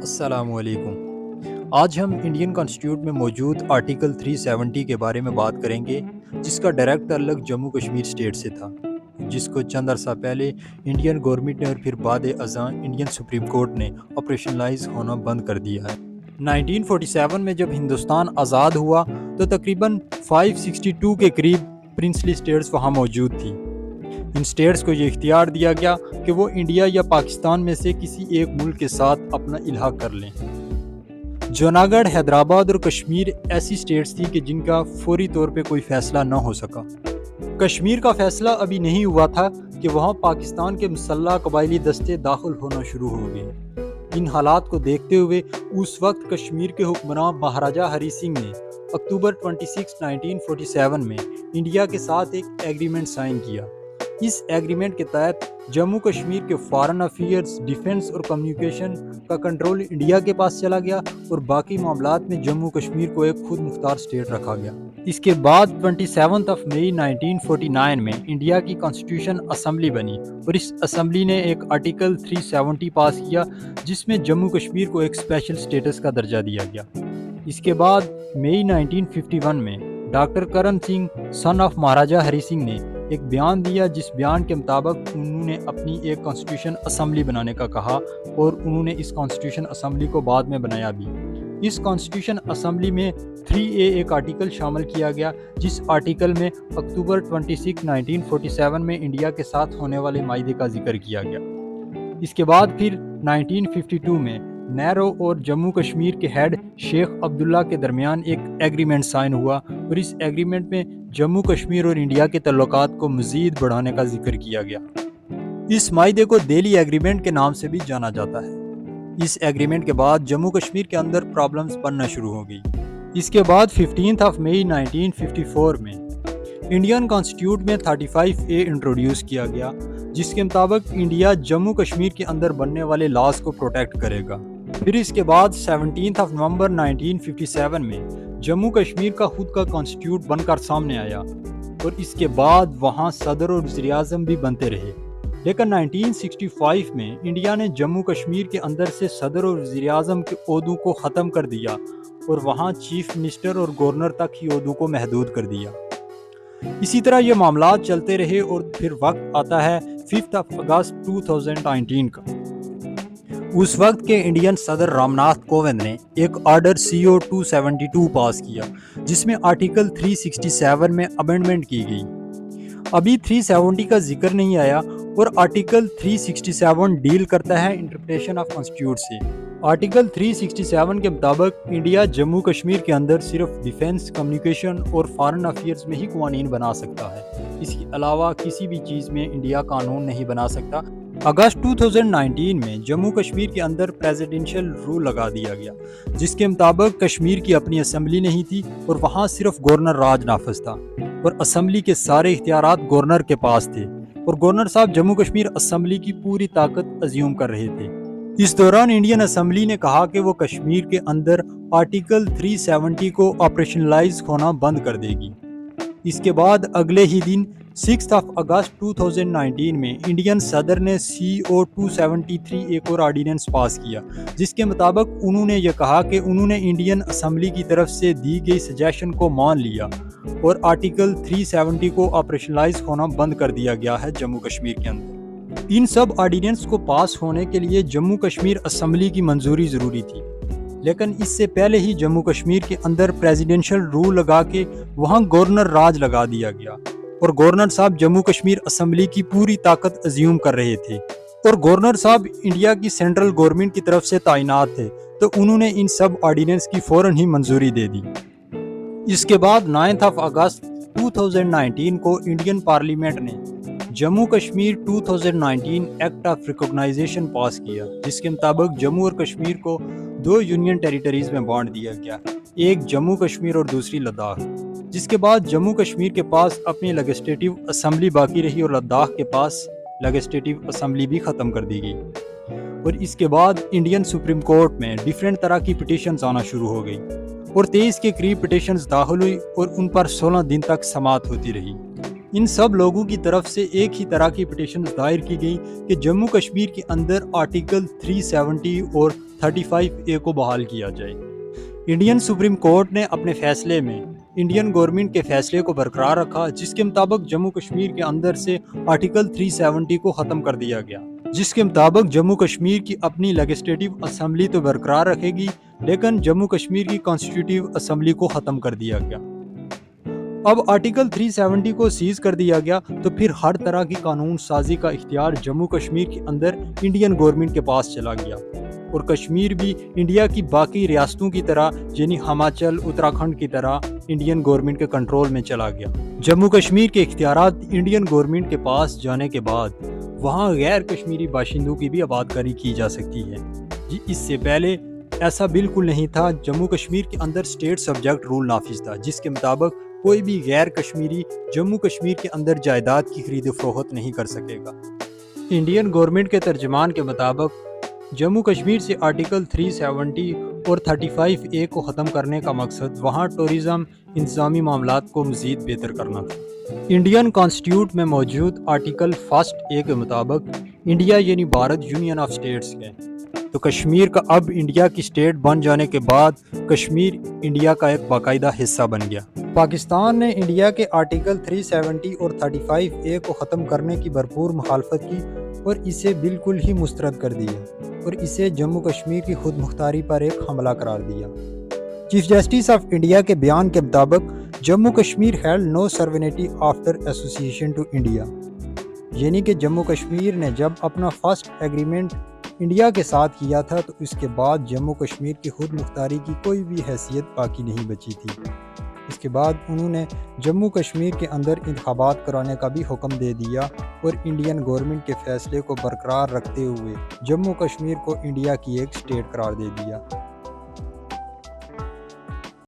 السلام علیکم۔ آج ہم انڈین کانسٹیٹیوٹ میں موجود آرٹیکل 370 کے بارے میں بات کریں گے، جس کا ڈائریکٹ تعلق جموں کشمیر اسٹیٹ سے تھا، جس کو چند عرصہ پہلے انڈین گورنمنٹ نے اور پھر بعد ازاں انڈین سپریم کورٹ نے آپریشنلائز ہونا بند کر دیا ہے۔ 1947 میں جب ہندوستان آزاد ہوا تو تقریباً 562 کے قریب پرنسلی اسٹیٹس وہاں موجود تھی۔ ان اسٹیٹس کو یہ اختیار دیا گیا کہ وہ انڈیا یا پاکستان میں سے کسی ایک ملک کے ساتھ اپنا الحاق کر لیں۔ جوناگڑھ، حیدرآباد اور کشمیر ایسی اسٹیٹس تھیں کہ جن کا فوری طور پہ کوئی فیصلہ نہ ہو سکا۔ کشمیر کا فیصلہ ابھی نہیں ہوا تھا کہ وہاں پاکستان کے مسلح قبائلی دستے داخل ہونا شروع ہو گئے۔ ان حالات کو دیکھتے ہوئے اس وقت کشمیر کے حکمراں مہاراجہ ہری سنگھ نے اکتوبر 26، 1947 میں انڈیا کے ساتھ ایک ایگریمنٹ سائن کیا۔ اس ایگریمنٹ کے تحت جموں کشمیر کے فارن افیئرز، ڈیفنس اور کمیونیکیشن کا کنٹرول انڈیا کے پاس چلا گیا اور باقی معاملات میں جموں کشمیر کو ایک خود مختار اسٹیٹ رکھا گیا۔ اس کے بعد 27 مئی 1949 میں انڈیا کی کانسٹیٹیوشن اسمبلی بنی اور اس اسمبلی نے ایک آرٹیکل 370 پاس کیا، جس میں جموں کشمیر کو ایک اسپیشل اسٹیٹس کا درجہ دیا گیا۔ اس کے بعد مئی 1951 میں ڈاکٹر کرن سنگھ سن آف مہاراجہ ہری سنگھ نے ایک بیان دیا، جس بیان کے مطابق انہوں نے اپنی ایک کانسٹیٹیوشن اسمبلی بنانے کا کہا اور انہوں نے اس کانسٹیٹیوشن اسمبلی کو بعد میں بنایا بھی۔ اس کانسٹیٹیوشن اسمبلی میں 3A ایک آرٹیکل شامل کیا گیا، جس آرٹیکل میں اکتوبر 26، 1947 میں انڈیا کے ساتھ ہونے والے معاہدے کا ذکر کیا گیا۔ اس کے بعد پھر 1952 میں نہرو اور جموں کشمیر کے ہیڈ شیخ عبداللہ کے درمیان ایک ایگریمنٹ سائن ہوا اور اس ایگریمنٹ میں جموں کشمیر اور انڈیا کے تعلقات کو مزید بڑھانے کا ذکر کیا گیا۔ اس معاہدے کو دہلی ایگریمنٹ کے نام سے بھی جانا جاتا ہے۔ اس ایگریمنٹ کے بعد جموں کشمیر کے اندر پرابلمز بننا شروع ہو گئی۔ اس کے بعد 15 مئی 1954 میں انڈین کانسٹیٹیوٹ میں 35A انٹروڈیوس کیا گیا، جس کے مطابق انڈیا جموں کشمیر کے اندر بننے والے لاز کو پروٹیکٹ کرے گا۔ پھر اس کے بعد 17 نومبر 1957 میں جموں کشمیر کا خود کا کانسٹیٹیوٹ بن کر سامنے آیا اور اس کے بعد وہاں صدر اور وزیر اعظم بھی بنتے رہے۔ لیکن 1965 میں انڈیا نے جموں کشمیر کے اندر سے صدر اور وزیر اعظم کے عہدوں کو ختم کر دیا اور وہاں چیف منسٹر اور گورنر تک ہی عہدوں کو محدود کر دیا۔ اسی طرح یہ معاملات چلتے رہے اور پھر وقت آتا ہے 5 اگست 2019 کا۔ اس وقت کے انڈین صدر رام ناتھ کووند نے ایک آرڈر CO 272 پاس کیا، جس میں آرٹیکل 367 میں امینڈمنٹ کی گئی۔ ابھی 370 کا ذکر نہیں آیا اور آرٹیکل 367 ڈیل کرتا ہے انٹرپریٹیشن آف کانسٹیٹیوٹ سے۔ آرٹیکل 367 کے مطابق انڈیا جموں کشمیر کے اندر صرف ڈیفنس، کمیونیکیشن اور فارن افیئرز میں ہی قوانین بنا سکتا ہے۔ اس کے علاوہ کسی بھی چیز میں انڈیا قانون نہیں بنا سکتا۔ اگست 2019 میں جموں کشمیر کے اندر پریزیڈنشل رول لگا دیا گیا، جس کے مطابق کشمیر کی اپنی اسمبلی نہیں تھی اور وہاں صرف گورنر راج نافذ تھا اور اسمبلی کے سارے اختیارات گورنر کے پاس تھے اور گورنر صاحب جموں کشمیر اسمبلی کی پوری طاقت ازیوم کر رہے تھے۔ اس دوران انڈین اسمبلی نے کہا کہ وہ کشمیر کے اندر آرٹیکل 370 کو آپریشنلائز ہونا بند کر دے گی۔ اس کے بعد اگلے ہی دن 6 اگست 2019 میں انڈین صدر نے CO 273 ایک اور آرڈیننس پاس کیا، جس کے مطابق انہوں نے یہ کہا کہ انہوں نے انڈین اسمبلی کی طرف سے دی گئی سجیشن کو مان لیا اور آرٹیکل 370 کو آپریشنلائز ہونا بند کر دیا گیا ہے جموں کشمیر کے اندر۔ ان سب آرڈیننس کو پاس ہونے کے لیے جموں کشمیر اسمبلی کی منظوری ضروری تھی، لیکن اس سے پہلے ہی جموں کشمیر کے اندر پریزیڈنشل رول لگا کے وہاں گورنر راج لگا دیا گیا اور گورنر صاحب جموں کشمیر اسمبلی کی پوری طاقت ازیوم کر رہے تھے اور گورنر صاحب انڈیا کی سینٹرل گورنمنٹ کی طرف سے تعینات تھے، تو انہوں نے ان سب آرڈیننس کی فوراً ہی منظوری دے دی۔ اس کے بعد 9 اگست 2019 کو انڈین پارلیمنٹ نے جموں کشمیر 2019 ایکٹ آف ریکگنائزیشن پاس کیا، جس کے مطابق جموں اور کشمیر کو 2 یونین ٹیریٹریز میں بانٹ دیا گیا، ایک جموں کشمیر اور دوسری لداخ۔ جس کے بعد جموں کشمیر کے پاس اپنی لیجسلیٹو اسمبلی باقی رہی اور لداخ کے پاس لیجسلیٹو اسمبلی بھی ختم کر دی گئی۔ اور اس کے بعد انڈین سپریم کورٹ میں ڈیفرنٹ طرح کی پٹیشنز آنا شروع ہو گئی اور 23 کے قریب پٹیشنز داخل ہوئی اور ان پر 16 دن تک سماعت ہوتی رہی۔ ان سب لوگوں کی طرف سے ایک ہی طرح کی پٹیشنز دائر کی گئیں کہ جموں کشمیر کے اندر آرٹیکل 370 اور 35A کو بحال کیا جائے۔ انڈین سپریم کورٹ نے اپنے فیصلے میں انڈین گورنمنٹ کے فیصلے کو برقرار رکھا، جس کے مطابق جموں کشمیر کے اندر سے آرٹیکل 370 کو ختم کر دیا گیا، جس کے مطابق جموں کشمیر کی اپنی لیجسلیٹو اسمبلی تو برقرار رکھے گی، لیکن جموں کشمیر کی کانسٹیٹیوٹیو اسمبلی کو ختم کر دیا گیا۔ اب آرٹیکل 370 کو سیز کر دیا گیا تو پھر ہر طرح کی قانون سازی کا اختیار جموں کشمیر کے اندر انڈین گورنمنٹ کے پاس چلا گیا، اور کشمیر بھی انڈیا کی باقی ریاستوں کی طرح یعنی ہماچل، اتراکھنڈ کی طرح انڈین گورنمنٹ کے کنٹرول میں چلا گیا۔ جموں کشمیر کے اختیارات انڈین گورنمنٹ کے پاس جانے کے بعد وہاں غیر کشمیری باشندوں کی بھی آبادکاری کی جا سکتی ہے۔ اس سے پہلے ایسا بالکل نہیں تھا۔ جموں کشمیر کے اندر اسٹیٹ سبجیکٹ رول نافذ تھا، جس کے مطابق کوئی بھی غیر کشمیری جموں کشمیر کے اندر جائیداد کی خرید و فروخت نہیں کر سکے گا۔ انڈین گورنمنٹ کے ترجمان کے مطابق جموں کشمیر سے آرٹیکل 370 اور 35A کو ختم کرنے کا مقصد وہاں ٹورزم انتظامی معاملات کو مزید بہتر کرنا تھا۔ انڈین کانسٹیٹیوٹ میں موجود آرٹیکل 1A کے مطابق انڈیا یعنی بھارت یونین آف اسٹیٹس ہے، تو کشمیر کا اب انڈیا کی اسٹیٹ بن جانے کے بعد کشمیر انڈیا کا ایک باقاعدہ حصہ بن گیا۔ پاکستان نے انڈیا کے آرٹیکل 370 اور 35A کو ختم کرنے کی بھرپور مخالفت کی اور اسے بالکل ہی مسترد کر دیا، اور اسے جموں کشمیر کی خود مختاری پر ایک حملہ قرار دیا۔ چیف جسٹس آف انڈیا کے بیان کے مطابق Jammu Kashmir held no sovereignty after association to India, یعنی کہ جموں کشمیر نے جب اپنا فرسٹ ایگریمنٹ انڈیا کے ساتھ کیا تھا تو اس کے بعد جموں کشمیر کی خود مختاری کی کوئی بھی حیثیت باقی نہیں بچی تھی۔ اس کے بعد انہوں نے جموں کشمیر کے اندر انتخابات کرانے کا بھی حکم دے دیا اور انڈین گورنمنٹ کے فیصلے کو برقرار رکھتے ہوئے جموں کشمیر کو انڈیا کی ایک اسٹیٹ قرار دے دیا۔